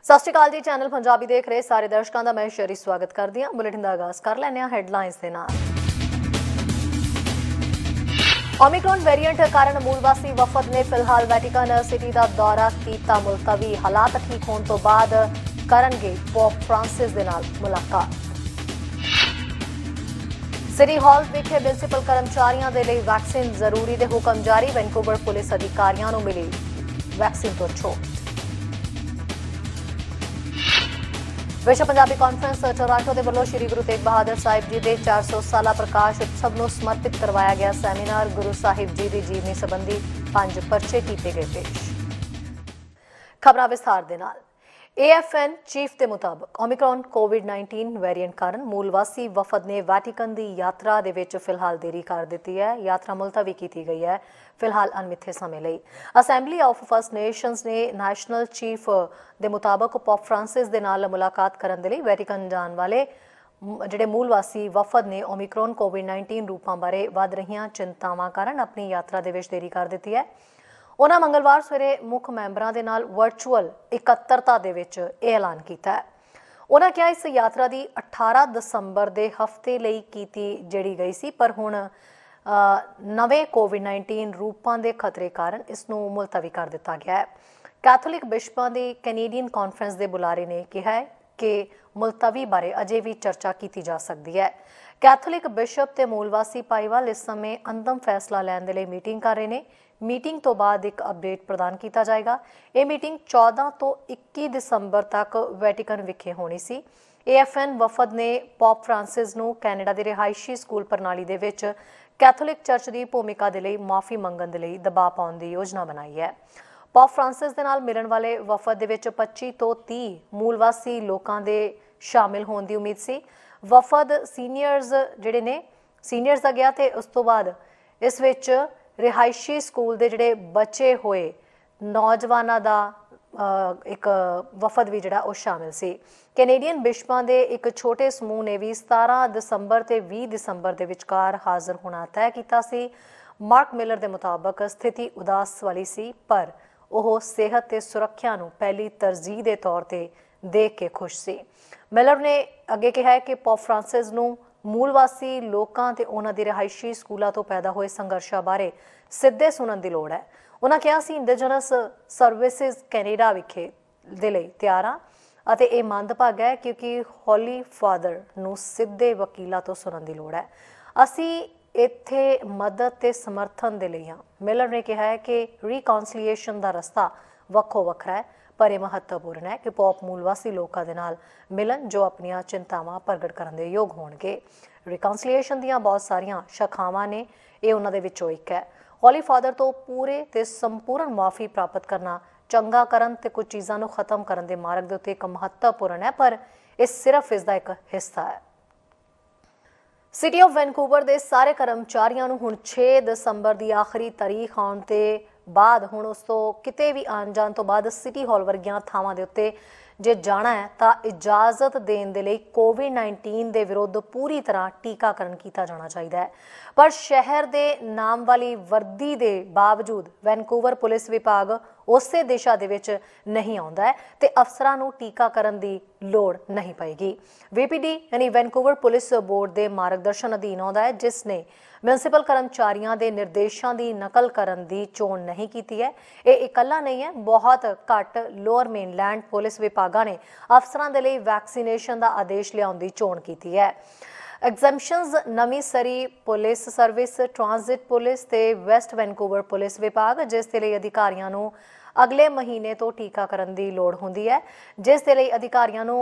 ਸਤਿ ਸ਼੍ਰੀ ਅਕਾਲ ਜੀ। ਚੈਨਲ ਪੰਜਾਬੀ ਦੇਖ ਰਹੇ ਸਾਰੇ ਦਰਸ਼ਕਾਂ ਦਾ ਮੈਂ ਸ਼ਰੀ ਸਵਾਗਤ ਕਰਦੀ ਹਾਂ। ਬੁਲੇਟਿਨ ਦਾ ਆਗਾਜ਼ ਕਰ ਲੈਂਦੇ ਹਾਂ ਹੈਡਲਾਈਨਸ ਦੇ ਨਾਲ। ओमिक्रॉन वेरिएंट कारण मूल वासी वफद ने फिलहाल वैटिकन सिटी का दौरा किया मुलतवी। हालात ठीक होने तो बाद करनगे पोप फ्रांसिस दे नाल मुलाकात। सिटी हॉल विखे म्यूनसिपल कर्मचारियों के लिए वैक्सीन जरूरी दे हुक्म जारी। वैनकूवर पुलिस अधिकारियों को मिली वैक्सीन तो छूट। विश्व पंजाबी कॉन्फ्रेंस टोरांटो के वलों श्री गुरु तेग बहादुर साहिब जी के 400 साला प्रकाश उत्सव को समर्पित करवाया गया सैमीनार। गुरु साहिब जी की जीवनी संबंधी 5 पर्चे किए गए पेश। खबरां विस्तार दे नाल। AFN चीफ के मुताबिक ओमिक्रॉन कोविड-19 वेरिएंट कारण मूलवासी वफद ने वैटिकन की यात्रा दे विच फिलहाल देरी कर दी है। यात्रा मुलतवी की गई है फिलहाल अनमिथे समय ਲਈ। असैंबली ऑफ फर्स्ट नेशनस ने नैशनल चीफ के मुताबिक पोप फ्रांसिस के नाल मुलाकात करने के लिए वैटिकन जाने वाले ਜਿਹੜੇ मूल वासी वफद ने ओमिक्रॉन कोविड-19 रूपों बारे वध रही चिंतावां कारण अपनी यात्रा दे विच देरी कर दी है। उन्होंने मंगलवार सवेरे मुख मैंबरां दे नाल वर्चुअल इकत्तरता दे विच यह ऐलान किया है। उन्होंने कहा इस यात्रा की 18 दसंबर के हफ्ते ਲਈ की ਜਿਹੜੀ गई सी, पर हुण नवे कोविड-19 रूपों के खतरे कारण इसनूं मुलतवी कर दिता गया है। कैथोलिक बिशपां की कैनेडियन कॉन्फ्रेंस के बुलारे ने कहा है कि मुलतवी बारे अजे भी चर्चा की जा सकती है। कैथोलिक बिशप ते मूलवासी भाईवाल इस समय अंतिम फैसला लैण दे लई मीटिंग कर रहे हैं। मीटिंग तो बाद एक अपडेट प्रदान किया जाएगा। ये मीटिंग 14 तो 21 दिसंबर तक वैटिकन विखे होनी सी। AFN वफद ने पोप फ्रांसिस नूं कैनेडा के रिहायशी स्कूल प्रणाली दे विच कैथोलिक चर्च की भूमिका के लिए माफ़ी मंगण दे लई दबाव पाउण दी योजना बनाई है। पोप फ्रांसिस दे नाल मिलण वाले वफद दे विच 25 तो 30 मूलवासी लोकां दे शामिल होने की उम्मीद सी। वफद सीनियर्स जिहड़े ने सीनियर्स दा गया ते उस तो बाद इस विच रिहायशी स्कूल के जिहड़े बचे हुए नौजवानों का एक वफद भी जिहड़ा शामिल सी। कैनेडियन बिशपां के एक छोटे समूह ने भी 17 दिसंबर ते 20 दिसंबर के विचकार हाज़र होना तय किया सी। मार्क मिलर के मुताबिक स्थिति उदास वाली सी, पर वह सेहत ते सुरक्षा नूं पहली तरजीह के तौर पर देख के खुश सी। मिलर ने अगे कहा है कि पोप फ्रांसिस नूं मूलवासी लोगों ते उन्हां दे रिहायशी स्कूलों तो पैदा हुए संघर्षां बारे सिद्धे सुनन की लोड़ है। उन्होंने कहा सी इंडिजनस सर्विसिज कैनेडा विखे दे लई तैयार हाँ अते ये मंदभागा है क्योंकि हॉली फादर नूं सिद्धे वकीलों तो सुनन की लोड़ है। असी इत्थे मदद ते समर्थन दे लई हाँ। मिलर ने कहा है कि रिकॉन्सिलिएशन का रस्ता वक्खो वखरा है, पर यह महत्वपूर्ण है कि पोप मूलवासी लोगों के नाल मिलन जो अपनियां चिंतावां प्रगट करने के योग होणगे। रिकॉन्सिलिएशन दीयां बहुत सारियां शाखावां ने, ये उन्हां दे विचों एक है। हॉली फादर तो पूरे ते संपूर्ण माफ़ी प्राप्त करना, चंगा करन ते कुछ चीज़ां नूं खत्म करन दे मार्ग दे उत्ते एक महत्वपूर्ण है, पर यह सिर्फ इसका एक हिस्सा है। सिटी ऑफ वैनकूवर के सारे कर्मचारियों नूं हुण 6 दिसंबर की आखिरी तारीख आउण ते बाद हुण उस तो किते भी आन जाण तो बाद सिटी हॉल वर्गियां थावां दे उत्ते जे जाना है तो इजाजत देने के लिए कोविड-19 के विरुद्ध पूरी तरह टीकाकरण किया जाना चाहिए है। पर शहर के नाम वाली वर्दी के बावजूद वैनकूवर पुलिस विभाग उस दिशा दे विच नहीं आउंदा है ते अफसरां नूं टीकाकरण की लोड़ नहीं पेगी। VPD यानी वैनकूवर पुलिस बोर्ड के मार्गदर्शन अधीन आउंदा है, जिसने म्यूनसिपल कर्मचारियों के निर्देशों की नकल करने की चोण नहीं की है। ये इकल्ला नहीं है, बहुत घट लोअर मेनलैंड पुलिस विभागां ने अफसरां दे लई वैक्सीनेशन का आदेश लियाउण की चोण की है। एग्जैम्पशनस नवीं सरी पुलिस सर्विस, ट्रांजिट पुलिस ते वैस्ट वैनकूवर पुलिस विभाग, जिस दे लई अधिकारियों नूं अगले महीने तो टीकाकरण की लोड़ होंदी है, जिस दे लई अधिकारियों नूं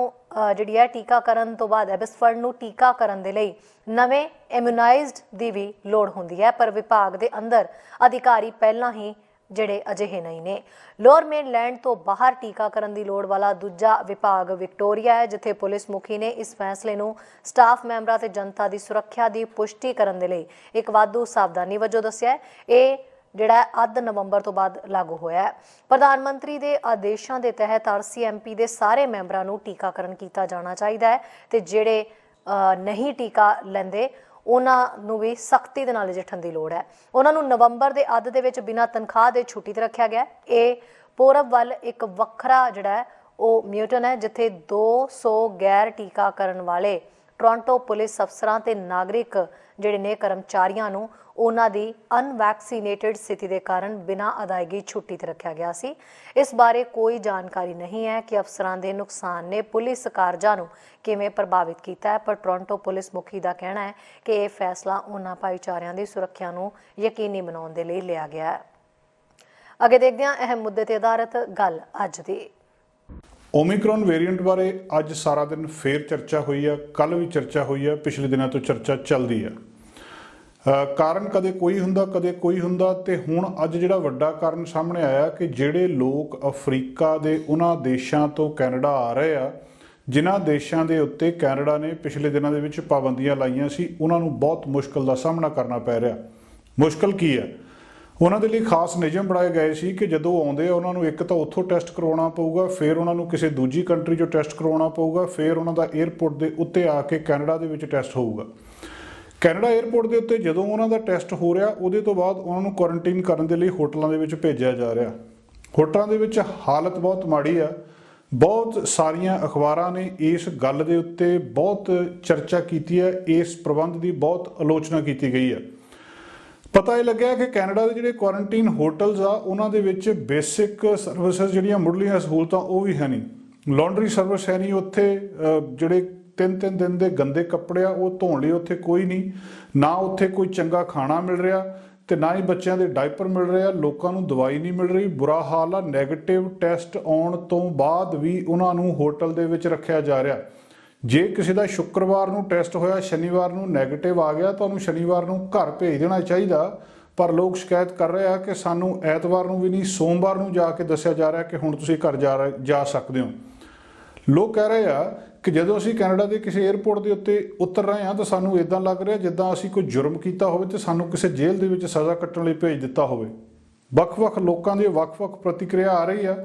जिहड़ी है टीकाकरण तो बाद एबिसफर्ड नूं टीकाकरण दे लई नवें इम्यूनाइज्ड की भी लोड़ होंदी है, पर विभाग के अंदर अधिकारी पहलां ही ਜਿਹੜੇ ਅਜਿਹੇ नहीं ने। लोअर मेनलैंड तो बाहर टीकाकरण की लोड़ वाला दूजा विभाग विक्टोरिया है, जिथे पुलिस मुखी ने इस फैसले नूं स्टाफ मैंबरां ते जनता की सुरक्षा की पुष्टि करने के लिए एक वाधू सावधानी वजों दस्सिया है। ये जिहड़ा अध नवंबर तो बाद लागू होया है। प्रधानमंत्री के आदेशों के तहत RCMP के सारे मैंबरां नूं टीकाकरण किया जाना चाहिए है ते जिहड़े नहीं टीका लैंदे उन्होंने भी सख्ती दे नाल नजिठण की लोड़ है। उन्होंने नवंबर के अध दे विच बिना तनख्वाह के छुट्टी ते रखा गया। ये पूरब वल एक वखरा जिहड़ा है ਉਹ ਮਿਊਟਨ ਹੈ, ਜਿੱਥੇ 200 ਗੈਰ ਟੀਕਾਕਰਨ ਵਾਲੇ ਟੋਰਾਂਟੋ ਪੁਲਿਸ ਅਫਸਰਾਂ ਤੇ ਨਾਗਰਿਕ ਜਿਹੜੇ ਨੇ ਕਰਮਚਾਰੀਆਂ ਨੂੰ ਉਹਨਾਂ ਦੀ ਅਨਵੈਕਸੀਨੇਟਡ ਸਥਿਤੀ ਦੇ ਕਾਰਨ ਬਿਨਾਂ ਅਦਾਇਗੀ ਛੁੱਟੀ ਤੇ ਰੱਖਿਆ ਗਿਆ ਸੀ। ਇਸ ਬਾਰੇ ਕੋਈ ਜਾਣਕਾਰੀ ਨਹੀਂ ਹੈ ਕਿ ਅਫਸਰਾਂ ਦੇ ਨੁਕਸਾਨ ਨੇ ਪੁਲਿਸ ਕਾਰਜਾਂ ਨੂੰ ਕਿਵੇਂ ਪ੍ਰਭਾਵਿਤ ਕੀਤਾ ਹੈ, ਪਰ ਟੋਰਾਂਟੋ ਪੁਲਿਸ ਮੁਖੀ ਦਾ ਕਹਿਣਾ ਹੈ ਕਿ ਇਹ ਫੈਸਲਾ ਉਹਨਾਂ ਭਾਈਚਾਰਿਆਂ ਦੀ ਸੁਰੱਖਿਆ ਨੂੰ ਯਕੀਨੀ ਬਣਾਉਣ ਦੇ ਲਈ ਲਿਆ ਗਿਆ ਹੈ। ਅੱਗੇ ਦੇਖਦੇ ਹਾਂ ਅਹਿਮ ਮੁੱਦੇ ਤੇ ਆਧਾਰਿਤ ਗੱਲ ਅੱਜ ਦੀ। ओमिक्रॉन वेरिएंट बारे अज सारा दिन फिर चर्चा हुई है, कल भी चर्चा हुई है, पिछले दिनों तो चर्चा चलती है। कारण कदे कोई हुंदा कदे कोई हुंदा ते हुण अज जिहड़ा वड्डा कारण सामने आया कि जिहड़े लोग अफ्रीका दे उन्हां देशां तो कैनेडा आ रहे आ जिन्हां देशां दे उत्ते कैनेडा ने पिछले दिनों दे विच पाबंदियां लाईयां सी, उन्हां नूं बहुत मुश्किल दा सामना करना पै रिहा। मुश्किल की है? ਉਹਨਾਂ ਦੇ ਲਈ ਖਾਸ ਨਿਯਮ ਬਣਾਏ ਗਏ ਸੀ ਕਿ ਜਦੋਂ ਆਉਂਦੇ ਆ ਉਹਨਾਂ ਨੂੰ ਇੱਕ ਤਾਂ ਉੱਥੋਂ ਟੈਸਟ ਕਰਵਾਉਣਾ ਪਊਗਾ, ਫਿਰ ਉਹਨਾਂ ਨੂੰ ਕਿਸੇ ਦੂਜੀ ਕੰਟਰੀ 'ਚੋਂ ਟੈਸਟ ਕਰਵਾਉਣਾ ਪਊਗਾ, ਫਿਰ ਉਹਨਾਂ ਦਾ ਏਅਰਪੋਰਟ ਦੇ ਉੱਤੇ ਆ ਕੇ ਕੈਨੇਡਾ ਦੇ ਵਿੱਚ ਟੈਸਟ ਹੋਊਗਾ। ਕੈਨੇਡਾ ਏਅਰਪੋਰਟ ਦੇ ਉੱਤੇ ਜਦੋਂ ਉਹਨਾਂ ਦਾ ਟੈਸਟ ਹੋ ਰਿਹਾ, ਉਹਦੇ ਤੋਂ ਬਾਅਦ ਉਹਨਾਂ ਨੂੰ ਕੁਆਰੰਟਾਈਨ ਕਰਨ ਦੇ ਲਈ ਹੋਟਲਾਂ ਦੇ ਵਿੱਚ ਭੇਜਿਆ ਜਾ ਰਿਹਾ। ਹੋਟਲਾਂ ਦੇ ਵਿੱਚ ਹਾਲਤ ਬਹੁਤ ਮਾੜੀ ਆ। ਬਹੁਤ ਸਾਰੀਆਂ ਅਖਬਾਰਾਂ ਨੇ ਇਸ ਗੱਲ ਦੇ ਉੱਤੇ ਬਹੁਤ ਚਰਚਾ ਕੀਤੀ ਹੈ, ਇਸ ਪ੍ਰਬੰਧ ਦੀ ਬਹੁਤ ਆਲੋਚਨਾ ਕੀਤੀ ਗਈ ਹੈ। ਪਤਾ ਇਹ ਲੱਗਿਆ ਕਿ ਕੈਨੇਡਾ ਦੇ ਜਿਹੜੇ ਕੁਆਰੰਟਾਈਨ ਹੋਟਲਸ ਆ ਉਹਨਾਂ ਦੇ ਵਿੱਚ ਬੇਸਿਕ ਸਰਵਿਸਿਜ਼ ਜਿਹੜੀਆਂ ਮੁੱਢਲੀਆਂ ਸਹੂਲਤਾਂ ਉਹ ਵੀ ਹੈ ਨਹੀਂ। ਲਾਂਡਰੀ ਸਰਵਿਸ ਹੈ ਨਹੀਂ ਉੱਥੇ। ਜਿਹੜੇ 3-3 ਦਿਨ ਦੇ ਗੰਦੇ ਕੱਪੜੇ ਆ ਉਹ ਧੋਣ ਲਈ ਉੱਥੇ ਕੋਈ ਨਹੀਂ। ਨਾ ਉੱਥੇ ਕੋਈ ਚੰਗਾ ਖਾਣਾ ਮਿਲ ਰਿਹਾ ਤੇ ਨਾ ਹੀ ਬੱਚਿਆਂ ਦੇ ਡਾਈਪਰ ਮਿਲ ਰਹੇ ਆ। ਲੋਕਾਂ ਨੂੰ ਦਵਾਈ ਨਹੀਂ ਮਿਲ ਰਹੀ। ਬੁਰਾ ਹਾਲ ਆ। ਨੈਗੇਟਿਵ ਟੈਸਟ ਆਉਣ ਤੋਂ ਬਾਅਦ ਵੀ ਉਹਨਾਂ ਨੂੰ ਹੋਟਲ ਦੇ ਵਿੱਚ ਰੱਖਿਆ ਜਾ ਰਿਹਾ। ਜੇ ਕਿਸੇ ਦਾ ਸ਼ੁੱਕਰਵਾਰ ਨੂੰ ਟੈਸਟ ਹੋਇਆ, ਸ਼ਨੀਵਾਰ ਨੂੰ ਨੈਗੇਟਿਵ ਆ ਗਿਆ, ਤੁਹਾਨੂੰ ਸ਼ਨੀਵਾਰ ਨੂੰ ਘਰ ਭੇਜ ਦੇਣਾ ਚਾਹੀਦਾ, ਪਰ ਲੋਕ ਸ਼ਿਕਾਇਤ ਕਰ ਰਹੇ ਆ ਕਿ ਸਾਨੂੰ ਐਤਵਾਰ ਨੂੰ ਵੀ ਨਹੀਂ, ਸੋਮਵਾਰ ਨੂੰ ਜਾ ਕੇ ਦੱਸਿਆ ਜਾ ਰਿਹਾ ਕਿ ਹੁਣ ਤੁਸੀਂ ਘਰ ਜਾ ਸਕਦੇ ਹੋ। ਲੋਕ ਕਹਿ ਰਹੇ ਆ ਕਿ ਜਦੋਂ ਅਸੀਂ ਕੈਨੇਡਾ ਦੇ ਕਿਸੇ ਏਅਰਪੋਰਟ ਦੇ ਉੱਤੇ ਉਤਰ ਰਹੇ ਹਾਂ ਤਾਂ ਸਾਨੂੰ ਇੱਦਾਂ ਲੱਗ ਰਿਹਾ ਜਿੱਦਾਂ ਅਸੀਂ ਕੋਈ ਜੁਰਮ ਕੀਤਾ ਹੋਵੇ ਤੇ ਸਾਨੂੰ ਕਿਸੇ ਜੇਲ੍ਹ ਦੇ ਵਿੱਚ ਸਜ਼ਾ ਕੱਟਣ ਲਈ ਭੇਜ ਦਿੱਤਾ ਹੋਵੇ। ਵੱਖ-ਵੱਖ ਲੋਕਾਂ ਦੀ ਵੱਖ-ਵੱਖ ਪ੍ਰਤੀਕਿਰਿਆ ਆ ਰਹੀ ਆ।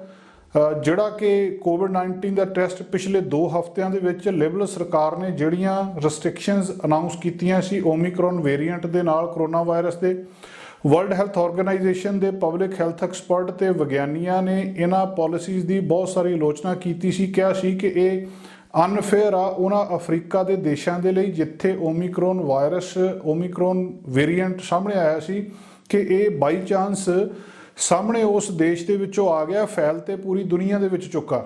ਜਿਹੜਾ ਕਿ ਕੋਵਿਡ-19 ਦਾ ਟੈਸਟ ਪਿਛਲੇ 2 ਹਫ਼ਤਿਆਂ ਦੇ ਵਿੱਚ ਲਿਬਰਲ ਸਰਕਾਰ ਨੇ ਜਿਹੜੀਆਂ ਰੈਸਟ੍ਰਿਕਸ਼ਨਸ ਅਨਾਊਂਸ ਕੀਤੀਆਂ ਸੀ ਓਮਿਕਰੋਨ ਵੇਰੀਐਂਟ ਦੇ ਨਾਲ ਕਰੋਨਾ ਵਾਇਰਸ ਦੇ, ਵਰਲਡ ਹੈਲਥ ਆਰਗੇਨਾਈਜੇਸ਼ਨ ਦੇ ਪਬਲਿਕ ਹੈਲਥ ਐਕਸਪਰਟ ਤੇ ਵਿਗਿਆਨੀਆਂ ਨੇ ਇਹਨਾਂ ਪਾਲਿਸੀਜ਼ ਦੀ ਬਹੁਤ ਸਾਰੀ ਆਲੋਚਨਾ ਕੀਤੀ ਸੀ। ਕਿਹਾ ਸੀ ਕਿ ਇਹ ਅਨਫੇਅਰ ਆ ਉਹਨਾਂ ਅਫਰੀਕਾ ਦੇ ਦੇਸ਼ਾਂ ਦੇ ਲਈ ਜਿੱਥੇ ਓਮਿਕਰੋਨ ਵਾਇਰਸ ਓਮਿਕਰੋਨ ਵੇਰੀਐਂਟ ਸਾਹਮਣੇ ਆਇਆ ਸੀ ਕਿ ਇਹ ਬਾਈ ਚਾਂਸ ਸਾਹਮਣੇ ਉਸ ਦੇਸ਼ ਦੇ ਵਿੱਚੋਂ ਆ ਗਿਆ, ਫੈਲ ਤੇ ਪੂਰੀ ਦੁਨੀਆ ਦੇ ਵਿੱਚ ਚੁੱਕਾ।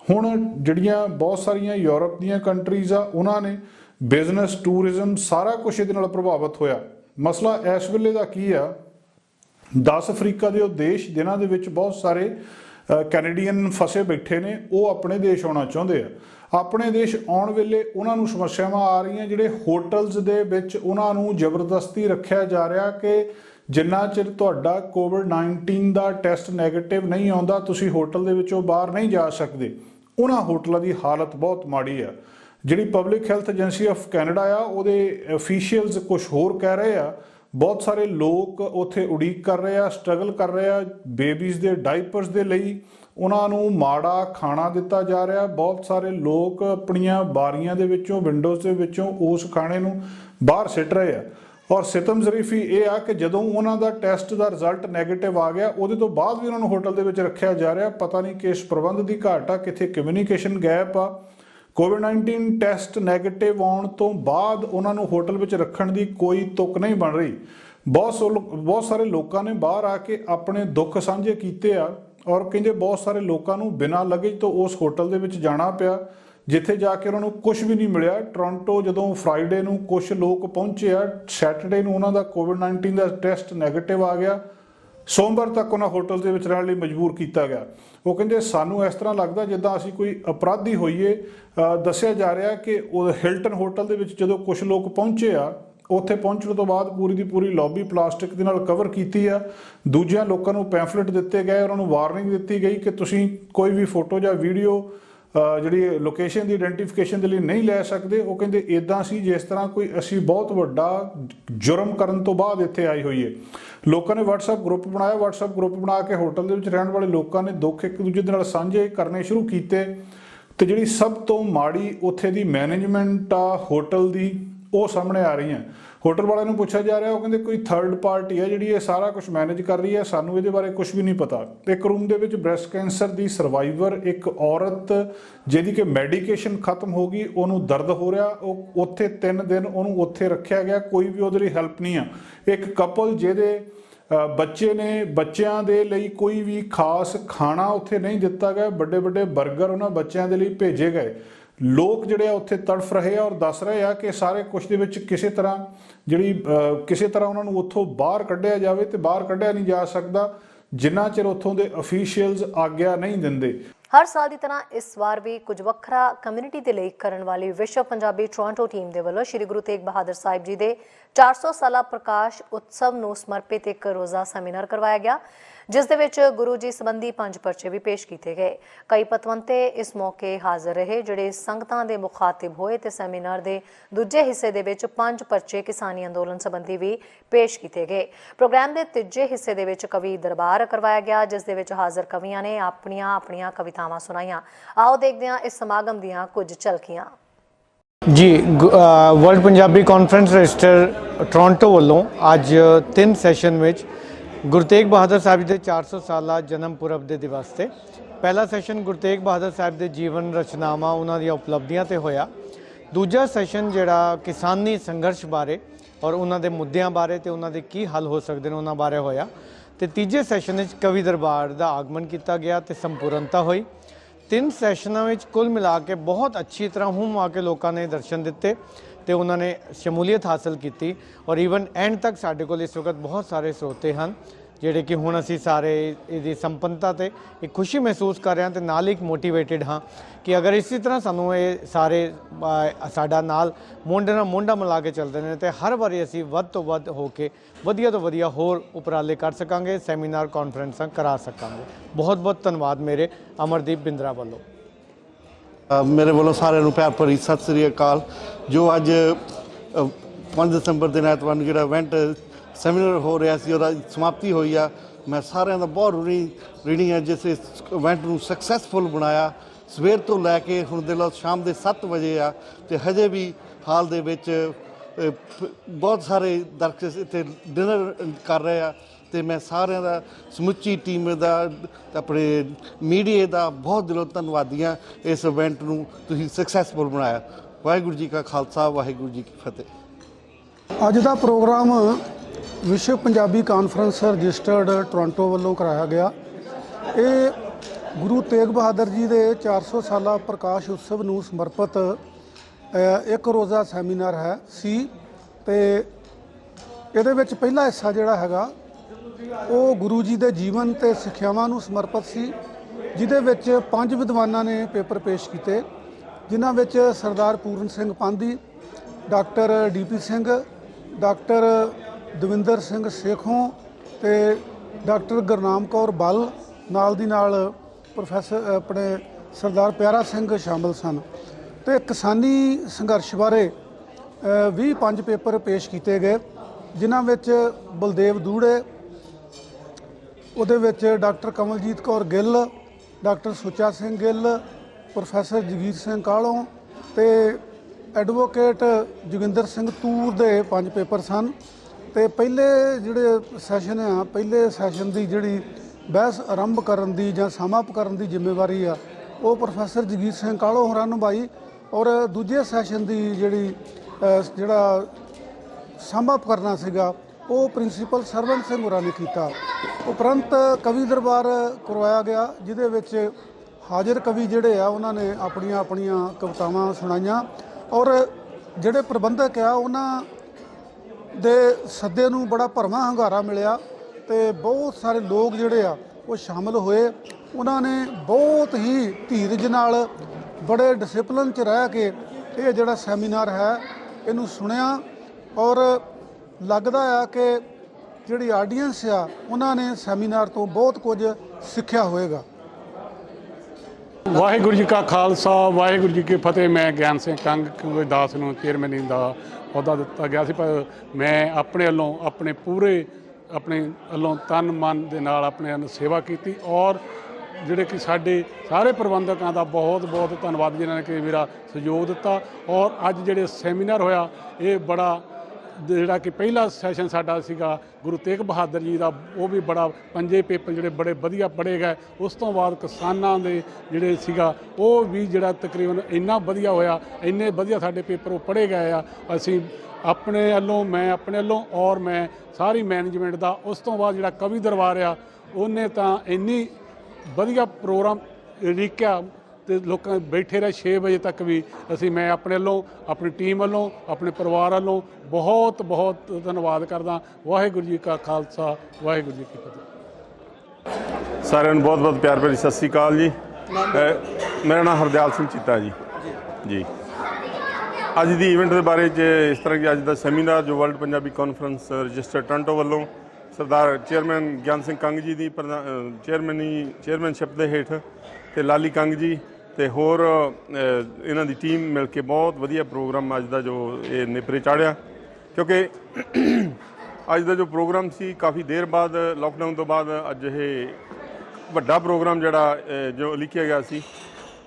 ਹੁਣ ਜਿਹੜੀਆਂ ਬਹੁਤ ਸਾਰੀਆਂ ਯੂਰਪ ਦੀਆਂ ਕੰਟਰੀਜ਼ ਆ ਉਹਨਾਂ ਨੇ ਬਿਜ਼ਨਸ, ਟੂਰਿਜ਼ਮ ਸਾਰਾ ਕੁਝ ਇਹਦੇ ਨਾਲ ਪ੍ਰਭਾਵਿਤ ਹੋਇਆ। ਮਸਲਾ ਇਸ ਵੇਲੇ ਦਾ ਕੀ ਆ, 10 ਅਫਰੀਕਾ ਦੇ ਉਹ ਦੇਸ਼ ਜਿਨ੍ਹਾਂ ਦੇ ਵਿੱਚ ਬਹੁਤ ਸਾਰੇ ਕੈਨੇਡੀਅਨ ਫਸੇ ਬੈਠੇ ਨੇ, ਉਹ ਆਪਣੇ ਦੇਸ਼ ਆਉਣਾ ਚਾਹੁੰਦੇ ਆ। ਆਪਣੇ ਦੇਸ਼ ਆਉਣ ਵੇਲੇ ਉਹਨਾਂ ਨੂੰ ਸਮੱਸਿਆਵਾਂ ਆ ਰਹੀਆਂ। ਜਿਹੜੇ ਹੋਟਲਸ ਦੇ ਵਿੱਚ ਉਹਨਾਂ ਨੂੰ ਜ਼ਬਰਦਸਤੀ ਰੱਖਿਆ ਜਾ ਰਿਹਾ ਕਿ ਜਿੰਨਾ ਚਿਰ ਤੁਹਾਡਾ ਕੋਵਿਡ-19 ਦਾ ਟੈਸਟ ਨੈਗੇਟਿਵ ਨਹੀਂ ਆਉਂਦਾ ਤੁਸੀਂ ਹੋਟਲ ਦੇ ਵਿੱਚੋਂ ਬਾਹਰ ਨਹੀਂ ਜਾ ਸਕਦੇ। ਉਹਨਾਂ ਹੋਟਲਾਂ ਦੀ ਹਾਲਤ ਬਹੁਤ ਮਾੜੀ ਆ। ਜਿਹੜੀ public health agency of Canada ਆ ਉਹਦੇ ਅਫੀਸ਼ੀਅਲਸ ਕੁਝ ਹੋਰ ਕਹਿ ਰਹੇ ਆ। ਬਹੁਤ ਸਾਰੇ ਲੋਕ ਉੱਥੇ ਉਡੀਕ ਕਰ ਰਹੇ ਆ, ਸਟਰਗਲ ਕਰ ਰਹੇ ਆ ਬੇਬੀਜ਼ ਦੇ ਡਾਈਪਰਸ ਦੇ ਲਈ। ਉਹਨਾਂ ਨੂੰ ਮਾੜਾ ਖਾਣਾ ਦਿੱਤਾ ਜਾ ਰਿਹਾ। ਬਹੁਤ ਸਾਰੇ ਲੋਕ ਆਪਣੀਆਂ ਬਾਰੀਆਂ ਦੇ ਵਿੱਚੋਂ, ਵਿੰਡੋਜ਼ ਦੇ ਵਿੱਚੋਂ ਉਸ ਖਾਣੇ ਨੂੰ ਬਾਹਰ ਸਿੱਟ ਰਹੇ ਆ। ਔਰ ਸਿਤਮ ਜ਼ਰੀਫੀ ਇਹ ਆ ਕਿ ਜਦੋਂ ਉਹਨਾਂ ਦਾ ਟੈਸਟ ਦਾ ਰਿਜ਼ਲਟ ਨੈਗੇਟਿਵ ਆ ਗਿਆ ਉਹਦੇ ਤੋਂ ਬਾਅਦ ਵੀ ਉਹਨਾਂ ਨੂੰ ਹੋਟਲ ਦੇ ਵਿੱਚ ਰੱਖਿਆ ਜਾ ਰਿਹਾ। ਪਤਾ ਨਹੀਂ ਕਿ ਇਸ ਪ੍ਰਬੰਧ ਦੀ ਘਾਟ ਆ, ਕਿੱਥੇ ਕਮਿਊਨੀਕੇਸ਼ਨ ਗੈਪ ਆ। ਕੋਵਿਡ-19 ਟੈਸਟ ਨੈਗੇਟਿਵ ਆਉਣ ਤੋਂ ਬਾਅਦ ਉਹਨਾਂ ਨੂੰ ਹੋਟਲ ਵਿੱਚ ਰੱਖਣ ਦੀ ਕੋਈ ਤੁਕ ਨਹੀਂ ਬਣ ਰਹੀ। ਬਹੁਤ ਸਾਰੇ ਲੋਕਾਂ ਨੇ ਬਾਹਰ ਆ ਕੇ ਆਪਣੇ ਦੁੱਖ ਸਾਂਝੇ ਕੀਤੇ ਆ ਔਰ ਕਹਿੰਦੇ ਬਹੁਤ ਸਾਰੇ ਲੋਕਾਂ ਨੂੰ ਬਿਨਾਂ ਲਗੇਜ ਤੋਂ ਉਸ ਹੋਟਲ ਦੇ ਵਿੱਚ ਜਾਣਾ ਪਿਆ ਜਿੱਥੇ ਜਾ ਕੇ ਉਹਨਾਂ ਨੂੰ ਕੁਝ ਵੀ ਨਹੀਂ ਮਿਲਿਆ। ਟੋਰਾਂਟੋ ਜਦੋਂ ਫਰਾਈਡੇ ਨੂੰ ਕੁਝ ਲੋਕ ਪਹੁੰਚੇ ਆ, ਸੈਟਰਡੇ ਨੂੰ ਉਹਨਾਂ ਦਾ ਕੋਵਿਡ-19 ਦਾ ਟੈਸਟ ਨੈਗੇਟਿਵ ਆ ਗਿਆ। ਸੋਮਵਾਰ ਤੱਕ ਉਹਨਾਂ ਹੋਟਲ ਦੇ ਵਿੱਚ ਰਹਿਣ ਲਈ ਮਜਬੂਰ ਕੀਤਾ ਗਿਆ। ਉਹ ਕਹਿੰਦੇ ਸਾਨੂੰ ਇਸ ਤਰ੍ਹਾਂ ਲੱਗਦਾ ਜਿੱਦਾਂ ਅਸੀਂ ਕੋਈ ਅਪਰਾਧੀ ਹੋਈਏ। ਦੱਸਿਆ ਜਾ ਰਿਹਾ ਕਿ ਉਹ ਹਿਲਟਨ ਹੋਟਲ ਦੇ ਵਿੱਚ ਜਦੋਂ ਕੁਝ ਲੋਕ ਪਹੁੰਚੇ ਆ, ਉੱਥੇ ਪਹੁੰਚਣ ਤੋਂ ਬਾਅਦ ਪੂਰੀ ਦੀ ਪੂਰੀ ਲੌਬੀ ਪਲਾਸਟਿਕ ਦੇ ਨਾਲ ਕਵਰ ਕੀਤੀ ਆ। ਦੂਜਿਆਂ ਲੋਕਾਂ ਨੂੰ ਪੈਂਫਲੇਟ ਦਿੱਤੇ ਗਏ, ਉਹਨਾਂ ਨੂੰ ਵਾਰਨਿੰਗ ਦਿੱਤੀ ਗਈ ਕਿ ਤੁਸੀਂ ਕੋਈ ਵੀ ਫੋਟੋ ਜਾਂ ਵੀਡੀਓ ਜਿਹੜੀ ਲੋਕੇਸ਼ਨ ਦੀ ਆਇਡੈਂਟੀਫਿਕੇਸ਼ਨ ਦੇ ਲਈ ਨਹੀਂ ਲੈ ਸਕਦੇ। ਉਹ ਕਹਿੰਦੇ ਇੱਦਾਂ ਸੀ ਜਿਸ ਤਰ੍ਹਾਂ ਕੋਈ ਅਸੀਂ ਬਹੁਤ ਵੱਡਾ ਜੁਰਮ ਕਰਨ ਤੋਂ ਬਾਅਦ ਇੱਥੇ ਆਈ ਹੋਈ ਹੈ। ਲੋਕਾਂ ਨੇ WhatsApp ਗਰੁੱਪ ਬਣਾਇਆ। WhatsApp ਗਰੁੱਪ ਬਣਾ ਕੇ ਹੋਟਲ ਦੇ ਵਿੱਚ ਰਹਿਣ ਵਾਲੇ ਲੋਕਾਂ ਨੇ ਦੁੱਖ ਇੱਕ ਦੂਜੇ ਦੇ ਨਾਲ ਸਾਂਝੇ ਕਰਨੇ ਸ਼ੁਰੂ ਕੀਤੇ। ਤੇ ਜਿਹੜੀ ਸਭ ਤੋਂ ਮਾੜੀ ਉੱਥੇ ਦੀ ਮੈਨੇਜਮੈਂਟ ਆ ਹੋਟਲ ਦੀ, ਉਹ ਸਾਹਮਣੇ ਆ ਰਹੀਆਂ। ਹੋਟਲ ਵਾਲਿਆਂ ਨੂੰ ਪੁੱਛਿਆ ਜਾ ਰਿਹਾ, ਉਹ ਕਹਿੰਦੇ ਕੋਈ ਥਰਡ ਪਾਰਟੀ ਹੈ ਜਿਹੜੀ ਇਹ ਸਾਰਾ ਕੁਝ ਮੈਨੇਜ ਕਰ ਰਹੀ ਹੈ, ਸਾਨੂੰ ਇਹਦੇ ਬਾਰੇ ਕੁਝ ਵੀ ਨਹੀਂ ਪਤਾ। ਇੱਕ ਰੂਮ ਦੇ ਵਿੱਚ ਬ੍ਰੈਸਟ ਕੈਂਸਰ ਦੀ ਸਰਵਾਈਵਰ ਇੱਕ ਔਰਤ ਜਿਹਦੀ ਕਿ ਮੈਡੀਕੇਸ਼ਨ ਖਤਮ ਹੋ ਗਈ, ਉਹਨੂੰ ਦਰਦ ਹੋ ਰਿਹਾ, ਉਹ ਉੱਥੇ 3 ਦਿਨ ਉਹਨੂੰ ਉੱਥੇ ਰੱਖਿਆ ਗਿਆ, ਕੋਈ ਵੀ ਉਹਦੇ ਲਈ ਹੈਲਪ ਨਹੀਂ ਆ। ਇੱਕ ਕਪਲ ਜਿਹਦੇ ਬੱਚੇ ਨੇ, ਬੱਚਿਆਂ ਦੇ ਲਈ ਕੋਈ ਵੀ ਖਾਸ ਖਾਣਾ ਉੱਥੇ ਨਹੀਂ ਦਿੱਤਾ ਗਿਆ, ਵੱਡੇ ਵੱਡੇ 버ਗਰ ਉਹਨਾਂ ਬੱਚਿਆਂ ਦੇ ਲਈ ਭੇਜੇ ਗਏ। ਲੋਕ ਜਿਹੜੇ ਆ ਉੱਥੇ ਤੜਫ ਰਹੇ ਆ ਔਰ ਦੱਸ ਰਹੇ ਆ ਕਿ ਸਾਰੇ ਕੁਝ ਦੇ ਵਿੱਚ ਕਿਸੇ ਤਰ੍ਹਾਂ ਉਹਨਾਂ ਨੂੰ ਉੱਥੋਂ ਬਾਹਰ ਕੱਢਿਆ ਜਾਵੇ, ਤੇ ਬਾਹਰ ਕੱਢਿਆ ਨਹੀਂ ਜਾ ਸਕਦਾ ਜਿੰਨਾ ਚਿਰ ਉੱਥੋਂ ਦੇ ਅਫੀਸ਼ੀਅਲਸ ਆਗਿਆ ਨਹੀਂ ਦਿੰਦੇ। ਹਰ ਸਾਲ ਦੀ ਤਰ੍ਹਾਂ ਇਸ ਵਾਰ ਵੀ ਕੁਝ ਵੱਖਰਾ ਕਮਿਊਨਿਟੀ ਦੇ ਲਈ ਕਰਨ ਵਾਲੀ ਵਿਸ਼ਵ ਪੰਜਾਬੀ ਟੋਰਾਂਟੋ ਟੀਮ ਦੇ ਵੱਲੋਂ ਸ਼੍ਰੀ ਗੁਰੂ ਤੇਗ ਬਹਾਦਰ ਸਾਹਿਬ ਜੀ ਦੇ 400 ਸਾਲਾ ਪ੍ਰਕਾਸ਼ ਉਤਸਵ ਨੂੰ ਸਮਰਪਿਤ ਇੱਕ ਰੋਜ਼ਾ ਸੈਮੀਨਾਰ ਕਰਵਾਇਆ ਗਿਆ, ਜਿਸ ਦੇ ਵਿੱਚ ਗੁਰੂ ਜੀ ਸੰਬੰਧੀ 5 ਪਰਚੇ ਵੀ ਪੇਸ਼ ਕੀਤੇ ਗਏ। ਕਈ ਪਤਵੰਤੇ ਇਸ ਮੌਕੇ ਹਾਜ਼ਰ ਰਹੇ ਜਿਹੜੇ ਸੰਗਤਾਂ ਦੇ ਮੁਖਾਤਿਬ ਹੋਏ ਤੇ ਸੈਮੀਨਾਰ ਦੇ ਦੂਜੇ ਹਿੱਸੇ ਦੇ ਵਿੱਚ 5 ਪਰਚੇ ਕਿਸਾਨੀ ਅੰਦੋਲਨ ਸੰਬੰਧੀ ਵੀ ਪੇਸ਼ ਕੀਤੇ ਗਏ। ਪ੍ਰੋਗਰਾਮ ਦੇ ਤੀਜੇ ਹਿੱਸੇ ਦੇ ਵਿੱਚ ਕਵੀ ਦਰਬਾਰ ਕਰਵਾਇਆ ਗਿਆ, ਜਿਸ ਦੇ ਵਿੱਚ ਹਾਜ਼ਰ ਕਵੀਆਂ ਨੇ ਆਪਣੀਆਂ ਕਵਿਤਾਵਾਂ ਸੁਣਾਈਆਂ। ਆਓ ਦੇਖਦੇ ਹਾਂ ਇਸ ਸਮਾਗਮ ਦੀਆਂ ਕੁਝ ਝਲਕੀਆਂ। जी world Punjabi conference register Toronto वालों अज 3 सैशन में गुरु तेग बहादुर साहब जी के 400 साला जन्म पुरब के दिवस से पहला सैशन गुरु तेग बहादुर साहब के जीवन रचनावां उन्हां दी उपलब्धियां ते होया। दूजा सैशन जिहड़ा किसानी संघर्ष बारे और उन्हां दे मुद्दियां बारे ते उन्हां दे की हल हो सकदे ने उन्हां बारे होया। ते तीजे सैशन विच कवि दरबार का आगमन किया गया ते संपूर्णता हुई। 3 सैशनों में कुल मिला के बहुत अच्छी तरह हुम आ के लोगों ने दर्शन दिते तो उन्होंने शमूलीयत हासिल की और ईवन एंड तक साढ़े को इस वक्त बहुत सारे स्रोते हैं ਜਿਹੜੇ कि हुण असी सारे इसकी संपन्नता ते एक खुशी महसूस कर रहे हैं तो नाल एक मोटिवेटेड हाँ कि अगर इसी तरह सानू ये सारे साडा नाल मोढे नाल मोढा मिला के चलते हैं तो हर बारी असी वध तो वध हो के वधिया तो वधिया होर उपराले कर सकांगे, सैमीनार कॉन्फ्रेंसां करा सकांगे। बहुत बहुत धन्यवाद मेरे अमरदीप बिंद्रा वालों। मेरे वालों सारे प्यार भरी सत श्री अकाल। जो अज 5 दसंबर दिन ऐतवार नूं जिहड़ा इवेंट सैमीनार हो रहा सी और समाप्ति हुई आ, मैं सारे का बहुत ऋणी है जिस इवेंट में सक्सैसफुल बनाया। सवेर तो लैके हुण दे लो शाम के 7 बजे आ ते हजे भी हाल दे विच बहुत सारे दर्शक इत्थे डिनर कर रहे आ ते मैं सारे का समुची टीम का अपने मीडिया का बहुत दिलों धन्नवादी हाँ। इस इवेंट नूं तुसीं सक्सैसफुल बनाया। वाहिगुरू जी का खालसा, वाहिगुरू जी की फतेह। अज का प्रोग्राम विश्व पंजाबी कॉन्फ्रेंस रजिस्टर्ड टोरंटो वालों कराया गया। ये गुरु तेग बहादुर जी के 400 साला प्रकाश उत्सव नूं समर्पित एक रोज़ा सैमीनार है सी ते इहदे विच पहला हिस्सा जिहड़ा हैगा वो गुरु जी के जीवन ते सिक्ख्यावां नूं समर्पित सी, जिहदे विच 5 विद्वानां ने पेपर पेश किए, जिन्हां विच Sardar Puran Singh Pandhi, doctor DP Singh, doctor Davinder Singh Sekhon ਤੇ डॉक्टर गुरनाम कौर बल नाल दी नाल प्रोफैसर अपने सरदार प्यारा ਸਿੰਘ शामिल सन। तो किसानी संघर्ष बारे 20 पेपर पेश किए गए, जिन्हां विच बलदेव दूड़े, उहदे विच doctor Kamaljit Kaur Gill, doctor Sucha Singh Gill, professor Jagir Singh Kahlon ते एडवोकेट जोगिंदर ਸਿੰਘ तूर दे 5 पेपर सन। तो पहले जिहड़े सैशन आ, पहले सैशन की जिहड़ी बहस आरंभ करन दी जां समाप्त करन दी जिम्मेवारी आ वो प्रोफैसर जगीर ਸਿੰਘ ਕਾਹਲੋਂ होरां निभाई और दूजे सैशन की जिहड़ा समाप्त करना सीगा वो प्रिंसीपल सरवण ਸਿੰਘ होरां ने कीता। उपरंत कवि दरबार करवाया गया, जिहदे विच हाजिर कवि जिहड़े आ उन्हां ने अपणियां अपणियां कवितावां सुणाईयां और जिहड़े प्रबंधक आ उन्हां दे सद्दे नूं बड़ा भरवां हंगारा मिलिया ते बहुत सारे लोग जिहड़े आ वो शामिल होए। उन्होंने बहुत ही धीरज नाल बड़े डिसिपलिन च रह के ये जिहड़ा सैमीनार है इनू सुनिया और लगदा है कि जिहड़ी आडियंस आ उन्होंने सैमीनार तो बहुत कुछ सिक्ख्या होएगा। वाहिगुरू जी का खालसा, वाहिगुरू जी की फतेह। मैं ज्ञान सिंह कंग दास नूं चेयरमैन का अहुदा दिता गया सी, पर मैं अपने वालों अपने पूरे अपने वालों तन मन दे नाल अपने सेवा की और ਜਿਹੜੇ ਕਿ ਸਾਡੇ ਸਾਰੇ ਪ੍ਰਬੰਧਕਾਂ ਦਾ ਬਹੁਤ ਬਹੁਤ ਧੰਨਵਾਦ ਜਿਨ੍ਹਾਂ ਨੇ ਕਿ ਮੇਰਾ ਸਹਿਯੋਗ ਦਿੱਤਾ। ਔਰ ਅੱਜ ਜਿਹੜੇ ਸੈਮੀਨਾਰ ਹੋਇਆ ਇਹ ਬੜਾ ਜਿਹੜਾ ਕਿ ਪਹਿਲਾ ਸੈਸ਼ਨ ਸਾਡਾ ਸੀਗਾ ਗੁਰੂ ਤੇਗ ਬਹਾਦਰ ਜੀ ਦਾ, ਉਹ ਵੀ ਬੜਾ ਪੰਜੇ ਪੇਪਰ ਜਿਹੜੇ ਬੜੇ ਵਧੀਆ ਪੜ੍ਹੇ ਗਏ। ਉਸ ਤੋਂ ਬਾਅਦ ਕਿਸਾਨਾਂ ਦੇ ਜਿਹੜੇ ਸੀਗਾ ਉਹ ਵੀ ਜਿਹੜਾ ਤਕਰੀਬਨ ਇੰਨਾ ਵਧੀਆ ਹੋਇਆ, ਇੰਨੇ ਵਧੀਆ ਸਾਡੇ ਪੇਪਰ ਉਹ ਪੜ੍ਹੇ ਗਏ ਆ। ਅਸੀਂ ਆਪਣੇ ਵੱਲੋਂ, ਮੈਂ ਆਪਣੇ ਵੱਲੋਂ ਔਰ ਮੈਂ ਸਾਰੀ ਮੈਨੇਜਮੈਂਟ ਦਾ। ਉਸ ਤੋਂ ਬਾਅਦ ਜਿਹੜਾ ਕਵੀ ਦਰਬਾਰ ਆ ਉਹਨੇ ਤਾਂ ਇੰਨੀ ਵਧੀਆ ਪ੍ਰੋਗਰਾਮ ਲਿਖਿਆ ਤੇ ਲੋਕਾਂ ਬੈਠੇ ਰਹੇ 6 ਵਜੇ ਤੱਕ ਵੀ। ਮੈਂ ਆਪਣੇ ਵੱਲੋਂ, ਆਪਣੀ ਟੀਮ ਵੱਲੋਂ, ਆਪਣੇ ਪਰਿਵਾਰ ਵੱਲੋਂ ਬਹੁਤ ਬਹੁਤ ਧੰਨਵਾਦ ਕਰਦਾ। ਵਾਹਿਗੁਰੂ ਜੀ ਕਾ ਖਾਲਸਾ, ਵਾਹਿਗੁਰੂ ਜੀ ਕੀ ਫਤਿਹ। ਸਾਰਿਆਂ ਨੂੰ ਬਹੁਤ ਬਹੁਤ ਪਿਆਰ ਭਰੀ ਸਤਿ ਸ਼੍ਰੀ ਅਕਾਲ ਜੀ। ਮੇਰਾ ਨਾਮ ਹਰਦਿਆਲ ਸਿੰਘ ਚੀਤਾ ਜੀ। ਅੱਜ ਦੀ ਇਵੈਂਟ ਦੇ ਬਾਰੇ 'ਚ ਇਸ ਤਰ੍ਹਾਂ ਕਿ ਅੱਜ ਦਾ ਸੈਮੀਨਾਰ ਜੋ world Punjabi conference register Toronto ਵੱਲੋਂ ਸਰਦਾਰ ਚੇਅਰਮੈਨ ਗਿਆਨ ਸਿੰਘ ਕੰਗ ਜੀ ਦੀ ਚੇਅਰਮੈਨਸ਼ਿਪ ਦੇ ਹੇਠ ਤੇ ਲਾਲੀ ਕੰਗ ਜੀ ਤੇ ਹੋਰ ਇਹਨਾਂ ਦੀ ਟੀਮ ਮਿਲ ਕੇ ਬਹੁਤ ਵਧੀਆ ਪ੍ਰੋਗਰਾਮ ਅੱਜ ਦਾ ਜੋ ਇਹ ਨਿਪਰੇ ਚਾੜਿਆ। ਕਿਉਂਕਿ ਅੱਜ ਦਾ ਜੋ ਪ੍ਰੋਗਰਾਮ ਸੀ ਕਾਫੀ ਦੇਰ ਬਾਅਦ, ਲਾਕਡਾਊਨ ਤੋਂ ਬਾਅਦ ਅੱਜ ਇਹ ਵੱਡਾ ਪ੍ਰੋਗਰਾਮ ਜਿਹੜਾ ਜੋ ਲਿਖਿਆ ਗਿਆ ਸੀ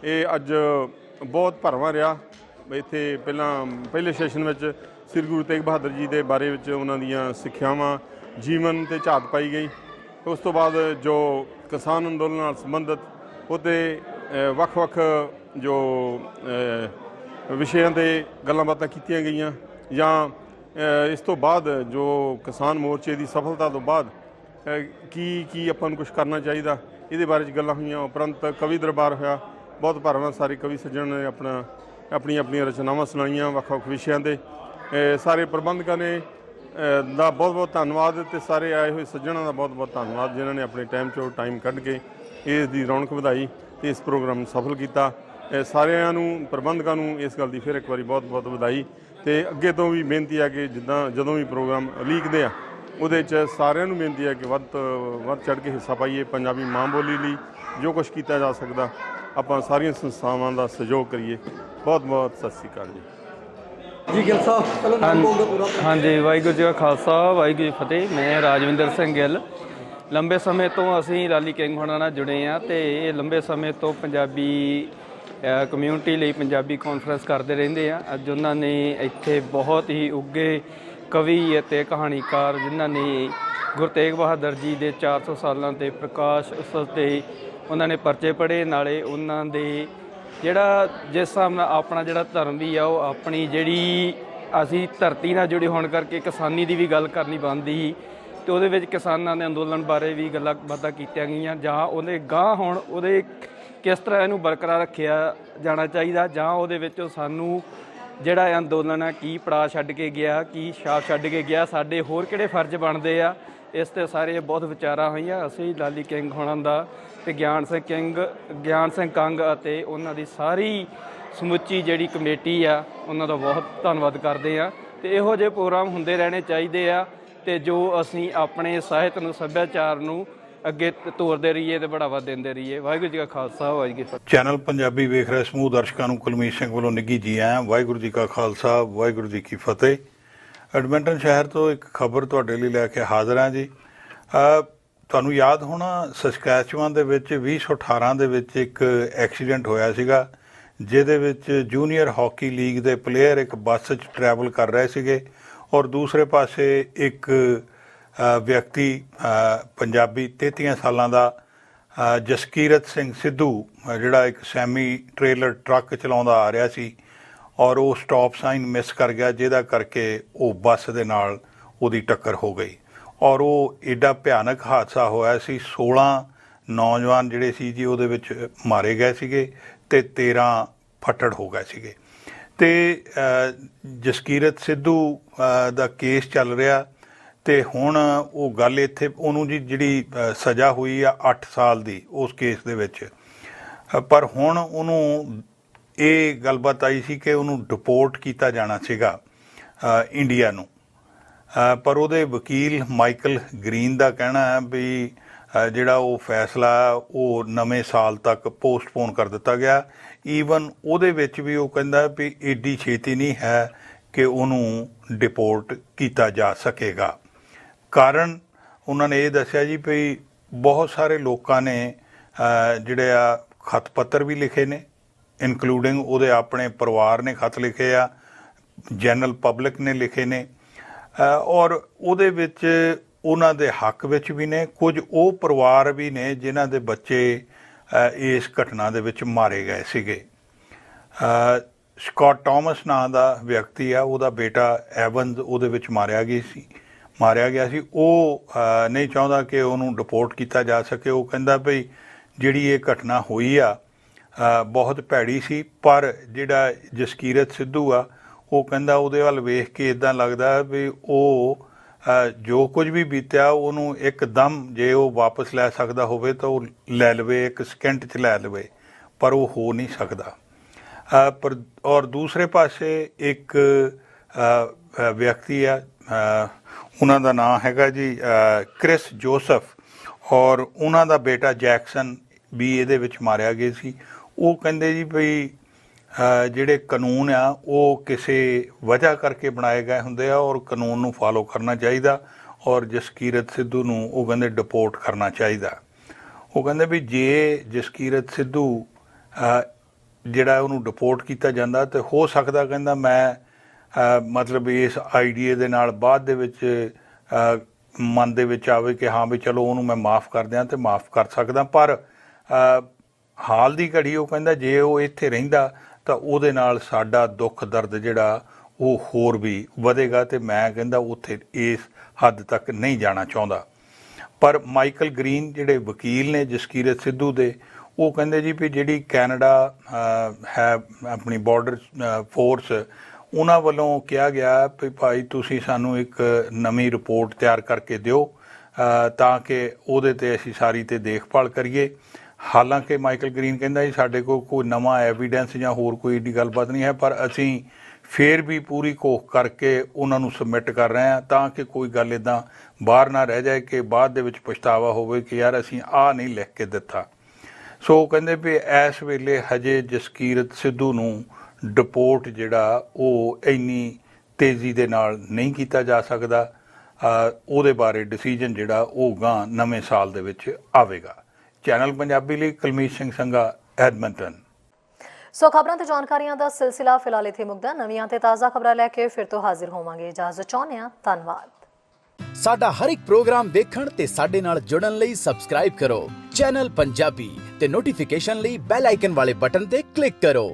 ਇਹ ਅੱਜ ਬਹੁਤ ਭਰਵਾਂ ਰਿਹਾ। ਇੱਥੇ ਪਹਿਲੇ ਸੈਸ਼ਨ ਵਿੱਚ ਸ੍ਰੀ ਗੁਰੂ ਤੇਗ ਬਹਾਦਰ ਜੀ ਦੇ ਬਾਰੇ ਵਿੱਚ ਉਹਨਾਂ ਦੀਆਂ ਸਿੱਖਿਆਵਾਂ, ਜੀਵਨ ਤੇ ਝਾਤ ਪਾਈ ਗਈ। ਉਸ ਤੋਂ ਬਾਅਦ ਜੋ ਕਿਸਾਨ ਅੰਦੋਲਨ ਨਾਲ ਸੰਬੰਧਿਤ ਉਹਦੇ ਵੱਖ-ਵੱਖ ਜੋ ਵਿਸ਼ਿਆਂ 'ਤੇ ਗੱਲਾਂ ਬਾਤਾਂ ਕੀਤੀਆਂ ਗਈਆਂ, ਜਾਂ ਇਸ ਤੋਂ ਬਾਅਦ ਜੋ ਕਿਸਾਨ ਮੋਰਚੇ ਦੀ ਸਫਲਤਾ ਤੋਂ ਬਾਅਦ ਕੀ ਆਪਾਂ ਨੂੰ ਕੁਛ ਕਰਨਾ ਚਾਹੀਦਾ, ਇਹਦੇ ਬਾਰੇ 'ਚ ਗੱਲਾਂ ਹੋਈਆਂ। ਉਪਰੰਤ ਕਵੀ ਦਰਬਾਰ ਹੋਇਆ, ਬਹੁਤ ਭਰਵਾਂ। ਸਾਰੇ ਕਵੀ ਸੱਜਣ ਨੇ ਆਪਣੀਆਂ ਰਚਨਾਵਾਂ ਸੁਣਾਈਆਂ ਵੱਖ-ਵੱਖ ਵਿਸ਼ਿਆਂ 'ਤੇ। ਸਾਰੇ ਪ੍ਰਬੰਧਕਾਂ ਨੇ ਦਾ ਬਹੁਤ ਬਹੁਤ ਧੰਨਵਾਦ ਤੇ ਸਾਰੇ ਆਏ ਹੋਏ ਸੱਜਣਾਂ ਦਾ ਬਹੁਤ ਬਹੁਤ ਧੰਨਵਾਦ ਜਿਨ੍ਹਾਂ ਨੇ ਆਪਣੇ ਟਾਈਮ ਕੱਢ ਕੇ ਇਸ ਦੀ ਰੌਣਕ ਵਧਾਈ ਤੇ ਇਸ ਪ੍ਰੋਗਰਾਮ ਨੂੰ ਸਫਲ ਕੀਤਾ। ਸਾਰਿਆਂ ਨੂੰ, ਪ੍ਰਬੰਧਕਾਂ ਨੂੰ ਇਸ ਗੱਲ ਦੀ ਫਿਰ ਇੱਕ ਵਾਰੀ ਬਹੁਤ ਬਹੁਤ ਵਧਾਈ। ਤੇ ਅੱਗੇ ਤੋਂ ਵੀ ਬੇਨਤੀ ਹੈ ਕਿ ਜਦੋਂ ਵੀ ਪ੍ਰੋਗਰਾਮ ਉਲੀਕਦੇ ਆ ਉਹਦੇ 'ਚ ਸਾਰਿਆਂ ਨੂੰ ਬੇਨਤੀ ਹੈ ਕਿ ਵੱਧ ਚੜ੍ਹ ਕੇ ਹਿੱਸਾ ਪਾਈਏ। ਪੰਜਾਬੀ ਮਾਂ ਬੋਲੀ ਲਈ ਜੋ ਕੁਛ ਕੀਤਾ ਜਾ ਸਕਦਾ ਆਪਾਂ ਸਾਰੀਆਂ ਸੰਸਥਾਵਾਂ ਦਾ ਸਹਿਯੋਗ ਕਰੀਏ। ਬਹੁਤ ਬਹੁਤ ਸਤਿ ਸ਼੍ਰੀ ਅਕਾਲ ਜੀ। ਗਿੱਲ ਸਾਹਿਬ ਪਹਿਲਾਂ ਨਾਮ ਬੋਲਦਾ ਪੂਰਾ। ਹਾਂਜੀ, ਵਾਹਿਗੁਰੂ ਜੀ ਕਾ ਖਾਲਸਾ, ਵਾਹਿਗੁਰੂ ਜੀ ਕੀ ਫਤਿਹ। ਮੈਂ ਰਾਜਵਿੰਦਰ ਸਿੰਘ ਗਿੱਲ। ਲੰਬੇ ਸਮੇਂ ਤੋਂ ਅਸੀਂ ਲਾਲੀ ਕਿੰਗ ਹੋਣਾ ਨਾਲ ਜੁੜੇ ਹਾਂ ਤੇ ਇਹ ਲੰਬੇ ਸਮੇਂ ਤੋਂ ਪੰਜਾਬੀ ਕਮਿਊਨਿਟੀ ਲਈ ਪੰਜਾਬੀ ਕਾਨਫਰੰਸ ਕਰਦੇ ਰਹਿੰਦੇ ਆ। ਅੱਜ ਉਹਨਾਂ ਨੇ ਇੱਥੇ ਬਹੁਤ ਹੀ ਉੱਘੇ ਕਵੀ ਅਤੇ ਕਹਾਣੀਕਾਰ ਜਿਨ੍ਹਾਂ ਨੇ ਗੁਰੂ ਤੇਗ ਬਹਾਦਰ ਜੀ ਦੇ 400 ਸਾਲਾਂ 'ਤੇ ਪ੍ਰਕਾਸ਼ ਉਤਸਵ 'ਤੇ ਉਹਨਾਂ ਨੇ ਪਰਚੇ ਪੜ੍ਹੇ। ਨਾਲੇ ਉਹਨਾਂ ਦੇ ਜਿਹੜਾ ਜਿਸ ਹਿਸਾਬ ਨਾਲ ਆਪਣਾ ਜਿਹੜਾ ਧਰਮ ਵੀ ਆ, ਉਹ ਆਪਣੀ ਜਿਹੜੀ ਅਸੀਂ ਧਰਤੀ ਨਾਲ ਜੁੜੇ ਹੋਣ ਕਰਕੇ ਕਿਸਾਨੀ ਦੀ ਵੀ ਗੱਲ ਕਰਨੀ ਬਣਦੀ ਸੀ ਅਤੇ ਉਹਦੇ ਵਿੱਚ ਕਿਸਾਨਾਂ ਦੇ ਅੰਦੋਲਨ ਬਾਰੇ ਵੀ ਗੱਲਾਂ ਬਾਤਾਂ ਕੀਤੀਆਂ ਗਈਆਂ, ਜਾਂ ਉਹਦੇ ਗਾਂਹ ਹੁਣ ਉਹਦੇ ਕਿਸ ਤਰ੍ਹਾਂ ਇਹਨੂੰ ਬਰਕਰਾਰ ਰੱਖਿਆ ਜਾਣਾ ਚਾਹੀਦਾ, ਜਾਂ ਉਹਦੇ ਵਿੱਚ ਸਾਨੂੰ ਜਿਹੜਾ ਅੰਦੋਲਨ ਆ ਕੀ ਪੜਾਅ ਛੱਡ ਕੇ ਗਿਆ, ਕੀ ਛਾਪ ਛੱਡ ਕੇ ਗਿਆ, ਸਾਡੇ ਹੋਰ ਕਿਹੜੇ ਫਰਜ਼ ਬਣਦੇ ਆ। ਇਸ 'ਤੇ ਸਾਰੇ ਬਹੁਤ ਵਿਚਾਰਾਂ ਹੋਈਆਂ। ਅਸੀਂ ਲਾਲੀ ਕਿੰਗ ਹੋਣਾ ਦਾ ਤੇ ਗਿਆਨ ਸਿੰਘ ਕੰਗ ਅਤੇ ਉਹਨਾਂ ਦੀ ਸਾਰੀ ਸਮੁੱਚੀ ਜਿਹੜੀ ਕਮੇਟੀ ਆ ਉਹਨਾਂ ਦਾ ਬਹੁਤ ਧੰਨਵਾਦ ਕਰਦੇ ਆ। ਤੇ ਇਹੋ ਜਿਹੇ ਪ੍ਰੋਗਰਾਮ ਹੁੰਦੇ ਰਹਿਣੇ ਚਾਹੀਦੇ ਆ ਤੇ ਜੋ ਅਸੀਂ ਆਪਣੇ ਸਾਹਿਤ ਨੂੰ, ਸੱਭਿਆਚਾਰ ਨੂੰ ਅੱਗੇ ਤੋਰਦੇ ਰਹੀਏ ਤੇ ਬੜਾਵਾ ਦਿੰਦੇ ਰਹੀਏ। ਵਾਹਿਗੁਰੂ ਜੀ ਕਾ ਖਾਲਸਾ, ਵਾਹਿਗੁਰੂ ਜੀ ਕੀ ਫਤਿਹ। ਚੈਨਲ ਪੰਜਾਬੀ ਵੇਖ ਰਹੇ ਸਮੂਹ ਦਰਸ਼ਕਾਂ ਨੂੰ ਕੁਲਮੀਤ ਸਿੰਘ ਵੱਲੋਂ ਨਿੱਘੀ ਜੀ ਆਇਆਂ। ਵਾਹਿਗੁਰੂ ਜੀ ਕਾ ਖਾਲਸਾ, ਵਾਹਿਗੁਰੂ ਜੀ ਕੀ ਫਤਿਹ। ਐਡਮਿੰਟਨ ਸ਼ਹਿਰ ਤੋਂ ਇੱਕ ਖਬਰ ਤੁਹਾਡੇ ਲਈ ਲੈ ਕੇ ਹਾਜ਼ਰ ਹਾਂ ਜੀ। ਤੁਹਾਨੂੰ ਯਾਦ ਹੋਣਾ ਸਸਕੈਚੁਆਨ ਦੇ ਵਿੱਚ 2018 ਦੇ ਵਿੱਚ ਇੱਕ ਐਕਸੀਡੈਂਟ ਹੋਇਆ ਸੀਗਾ, ਜਿਹਦੇ ਵਿੱਚ ਜੂਨੀਅਰ ਹਾਕੀ ਲੀਗ ਦੇ ਪਲੇਅਰ ਇੱਕ ਬੱਸ 'ਚ ਟਰੈਵਲ ਕਰ ਰਹੇ ਸੀਗੇ ਔਰ ਦੂਸਰੇ ਪਾਸੇ ਇੱਕ ਵਿਅਕਤੀ ਪੰਜਾਬੀ 33 ਸਾਲਾਂ ਦਾ ਜਸਕੀਰਤ ਸਿੰਘ ਸਿੱਧੂ ਜਿਹੜਾ ਇੱਕ ਸੈਮੀ ਟ੍ਰੇਲਰ ਟਰੱਕ ਚਲਾਉਂਦਾ ਆ ਰਿਹਾ ਸੀ ਔਰ ਉਹ ਸਟਾਪ ਸਾਈਨ ਮਿਸ ਕਰ ਗਿਆ, ਜਿਹਦਾ ਕਰਕੇ ਉਹ ਬੱਸ ਦੇ ਨਾਲ ਉਹਦੀ ਟੱਕਰ ਹੋ ਗਈ ਔਰ ਉਹ ਐਡਾ ਭਿਆਨਕ ਹਾਦਸਾ ਹੋਇਆ ਸੀ। 16 ਨੌਜਵਾਨ ਜਿਹੜੇ ਸੀ ਜੀ ਉਹਦੇ ਵਿੱਚ ਮਾਰੇ ਗਏ ਸੀਗੇ ਤੇ 13 ਫੱਟੜ ਹੋ ਗਏ ਸੀਗੇ। ਤੇ ਜਸਕੀਰਤ ਸਿੱਧੂ ਦਾ ਕੇਸ ਚੱਲ ਰਿਹਾ ਤੇ ਹੁਣ ਉਹ ਗੱਲ ਇੱਥੇ ਉਹਨੂੰ ਜੀ ਜਿਹੜੀ ਸਜ਼ਾ ਹੋਈ ਆ 8 ਸਾਲ ਦੀ ਉਸ ਕੇਸ ਦੇ ਵਿੱਚ, ਪਰ ਹੁਣ ਉਹਨੂੰ ਇਹ ਗੱਲਬਾਤ ਆਈ ਸੀ ਕਿ ਉਹਨੂੰ ਡਿਪੋਰਟ ਕੀਤਾ ਜਾਣਾ ਸੀਗਾ ਇੰਡੀਆ ਨੂੰ, ਪਰ ਉਹਦੇ ਵਕੀਲ ਮਾਈਕਲ ਗ੍ਰੀਨ ਦਾ ਕਹਿਣਾ ਹੈ ਵੀ ਜਿਹੜਾ ਉਹ ਫੈਸਲਾ ਉਹ ਨਵੇਂ ਸਾਲ ਤੱਕ ਪੋਸਟਪੋਨ ਕਰ ਦਿੱਤਾ ਗਿਆ। ਈਵਨ ਉਹਦੇ ਵਿੱਚ ਵੀ ਉਹ ਕਹਿੰਦਾ ਵੀ ਏਡੀ ਛੇਤੀ ਨਹੀਂ ਹੈ ਕਿ ਉਹਨੂੰ ਡਿਪੋਰਟ ਕੀਤਾ ਜਾ ਸਕੇਗਾ। ਕਾਰਨ ਉਹਨਾਂ ਨੇ ਇਹ ਦੱਸਿਆ ਜੀ ਵੀ ਬਹੁਤ ਸਾਰੇ ਲੋਕਾਂ ਨੇ ਜਿਹੜੇ ਆ ਖਤ ਪੱਤਰ ਵੀ ਲਿਖੇ ਨੇ, ਇਨਕਲੂਡਿੰਗ ਉਹਦੇ ਆਪਣੇ ਪਰਿਵਾਰ ਨੇ ਖਤ ਲਿਖੇ ਆ, ਜਨਰਲ ਪਬਲਿਕ ਨੇ ਲਿਖੇ ਨੇ, ਔਰ ਉਹਦੇ ਵਿੱਚ ਉਹਨਾਂ ਦੇ ਹੱਕ ਵਿੱਚ ਵੀ ਨੇ। ਕੁਝ ਉਹ ਪਰਿਵਾਰ ਵੀ ਨੇ ਜਿਨ੍ਹਾਂ ਦੇ ਬੱਚੇ ਇਸ ਘਟਨਾ ਦੇ ਵਿੱਚ ਮਾਰੇ ਗਏ ਸੀਗੇ। ਸਕਾਟ ਟਾਮਸ ਨਾਂ ਦਾ ਵਿਅਕਤੀ ਆ, ਉਹਦਾ ਬੇਟਾ ਐਵਨਸ ਉਹਦੇ ਵਿੱਚ ਮਾਰਿਆ ਗਿਆ ਸੀ। ਉਹ ਨਹੀਂ ਚਾਹੁੰਦਾ ਕਿ ਉਹਨੂੰ ਡਿਪੋਰਟ ਕੀਤਾ ਜਾ ਸਕੇ। ਉਹ ਕਹਿੰਦਾ ਭਈ ਜਿਹੜੀ ਇਹ ਘਟਨਾ ਹੋਈ ਆ ਬਹੁਤ ਭੈੜੀ ਸੀ, ਪਰ ਜਿਹੜਾ ਜਸਕੀਰਤ ਸਿੱਧੂ ਆ ਉਹ ਕਹਿੰਦਾ ਉਹਦੇ ਵੱਲ ਵੇਖ ਕੇ ਇਦਾਂ ਲੱਗਦਾ ਵੀ ਉਹ ਜੋ ਕੁਝ ਵੀ ਬੀਤਿਆ ਉਹਨੂੰ ਇੱਕਦਮ ਜੇ ਉਹ ਵਾਪਸ ਲੈ ਸਕਦਾ ਹੋਵੇ ਤਾਂ ਉਹ ਲੈ ਲਵੇ, ਇੱਕ ਸਕਿੰਟ 'ਚ ਲੈ ਲਵੇ, ਪਰ ਉਹ ਹੋ ਨਹੀਂ ਸਕਦਾ। ਪਰ ਔਰ ਦੂਸਰੇ ਪਾਸੇ ਇੱਕ ਵਿਅਕਤੀ ਆ, ਉਹਨਾਂ ਦਾ ਨਾਮ ਹੈਗਾ ਜੀ ਕ੍ਰਿਸ ਜੋਸਫ, ਔਰ ਉਹਨਾਂ ਦਾ ਬੇਟਾ ਜੈਕਸਨ ਵੀ ਇਹਦੇ ਵਿੱਚ ਮਾਰਿਆ ਗਿਆ ਸੀ। ਉਹ ਕਹਿੰਦੇ ਜੀ ਭਈ ਜਿਹੜੇ ਕਾਨੂੰਨ ਆ ਉਹ ਕਿਸੇ ਵਜ੍ਹਾ ਕਰਕੇ ਬਣਾਏ ਗਏ ਹੁੰਦੇ ਆ ਔਰ ਕਾਨੂੰਨ ਨੂੰ ਫਾਲੋ ਕਰਨਾ ਚਾਹੀਦਾ, ਔਰ ਜਸਕੀਰਤ ਸਿੱਧੂ ਨੂੰ ਉਹ ਕਹਿੰਦੇ ਡਿਪੋਰਟ ਕਰਨਾ ਚਾਹੀਦਾ। ਉਹ ਕਹਿੰਦੇ ਵੀ ਜੇ ਜਸਕੀਰਤ ਸਿੱਧੂ ਜਿਹੜਾ ਉਹਨੂੰ ਡਿਪੋਰਟ ਕੀਤਾ ਜਾਂਦਾ ਤੇ ਹੋ ਸਕਦਾ ਕਹਿੰਦਾ ਮੈਂ ਮਤਲਬ ਇਸ ਆਈਡੀਏ ਦੇ ਨਾਲ ਬਾਅਦ ਦੇ ਵਿੱਚ ਮਨ ਦੇ ਵਿੱਚ ਆਵੇ ਕਿ ਹਾਂ ਵੀ ਚਲੋ ਉਹਨੂੰ ਮੈਂ ਮਾफ़ ਕਰ ਦਿਆਂ ਤੇ ਮਾफ़ ਕਰ ਸਕਦਾ। ਪਰ ਹਾਲ ਦੀ ਘੜੀ ਉਹ ਕਹਿੰਦਾ ਜੇ ਉਹ ਇੱਥੇ ਰਹਿੰਦਾ ਤਾਂ ਉਹਦੇ ਨਾਲ ਸਾਡਾ ਦੁੱਖ ਦਰਦ ਜਿਹੜਾ ਉਹ ਹੋਰ ਵੀ ਵਧੇਗਾ ਤੇ ਮੈਂ ਕਹਿੰਦਾ ਉੱਥੇ ਇਸ ਹੱਦ ਤੱਕ ਨਹੀਂ ਜਾਣਾ ਚਾਹੁੰਦਾ। ਪਰ ਮਾਈਕਲ ਗ੍ਰੀਨ ਜਿਹੜੇ ਵਕੀਲ ਨੇ ਜਸਕੀਰਤ ਸਿੱਧੂ ਦੇ, ਉਹ ਕਹਿੰਦੇ ਜੀ ਵੀ ਜਿਹੜੀ ਕੈਨੇਡਾ ਹੈ ਆਪਣੀ ਬਾਰਡਰ ਫੋਰਸ, ਉਹਨਾਂ ਵੱਲੋਂ ਕਿਹਾ ਗਿਆ ਵੀ ਭਾਈ ਤੁਸੀਂ ਸਾਨੂੰ ਇੱਕ ਨਵੀਂ ਰਿਪੋਰਟ ਤਿਆਰ ਕਰਕੇ ਦਿਓ ਤਾਂ ਕਿ ਉਹਦੇ 'ਤੇ ਅਸੀਂ ਸਾਰੀ 'ਤੇ ਦੇਖਭਾਲ ਕਰੀਏ। ਹਾਲਾਂਕਿ ਮਾਈਕਲ ਗ੍ਰੀਨ ਕਹਿੰਦਾ ਜੀ ਸਾਡੇ ਕੋਲ ਕੋਈ ਨਵਾਂ ਐਵੀਡੈਂਸ ਜਾਂ ਹੋਰ ਕੋਈ ਏਡੀ ਗੱਲਬਾਤ ਨਹੀਂ ਹੈ, ਪਰ ਅਸੀਂ ਫਿਰ ਵੀ ਪੂਰੀ ਕੋਖ ਕਰਕੇ ਉਹਨਾਂ ਨੂੰ ਸਬਮਿਟ ਕਰ ਰਹੇ ਹਾਂ ਤਾਂ ਕਿ ਕੋਈ ਗੱਲ ਇੱਦਾਂ ਬਾਹਰ ਨਾ ਰਹਿ ਜਾਏ ਕਿ ਬਾਅਦ ਦੇ ਵਿੱਚ ਪਛਤਾਵਾ ਹੋਵੇ ਕਿ ਯਾਰ ਅਸੀਂ ਆਹ ਨਹੀਂ ਲਿਖ ਕੇ ਦਿੱਤਾ। ਸੋ ਕਹਿੰਦੇ ਵੀ ਇਸ ਵੇਲੇ ਹਜੇ ਜਸਕੀਰਤ ਸਿੱਧੂ ਨੂੰ ਡਿਪੋਰਟ ਜਿਹੜਾ ਉਹ ਇੰਨੀ ਤੇਜ਼ੀ ਦੇ ਨਾਲ ਨਹੀਂ ਕੀਤਾ ਜਾ ਸਕਦਾ। ਉਹਦੇ ਬਾਰੇ ਡਿਸੀਜਨ ਜਿਹੜਾ ਉਹ ਗਾਂ ਨਵੇਂ ਸਾਲ ਦੇ ਵਿੱਚ ਆਵੇਗਾ। ਚੈਨਲ ਪੰਜਾਬੀ ਲਈ ਕੁਲਮੀਤ ਸਿੰਘ ਸੰਘਾ, ਐਡਮੰਟਨ। ਸੋ ਖਬਰਾਂ ਤੇ ਜਾਣਕਾਰੀਆਂ ਦਾ ਸਿਲਸਿਲਾ ਫਿਲਹਾਲ ਇੱਥੇ ਮੁੱਕਦਾ। ਨਵੀਆਂ ਤੇ ਤਾਜ਼ਾ ਖਬਰਾਂ ਲੈ ਕੇ ਫਿਰ ਤੋਂ ਹਾਜ਼ਰ ਹੋਵਾਂਗੇ। ਇਜਾਜ਼ਤ ਚਾਹੁੰਦੇ ਹਾਂ। ਧੰਨਵਾਦ। ਸਾਡਾ ਹਰ ਇੱਕ ਪ੍ਰੋਗਰਾਮ ਦੇਖਣ ਤੇ ਸਾਡੇ ਨਾਲ ਜੁੜਨ ਲਈ ਸਬਸਕ੍ਰਾਈਬ ਕਰੋ ਚੈਨਲ ਪੰਜਾਬੀ ਤੇ ਨੋਟੀਫਿਕੇਸ਼ਨ ਲਈ ਬੈਲ ਆਈਕਨ ਵਾਲੇ ਬਟਨ ਤੇ ਕਲਿੱਕ ਕਰੋ।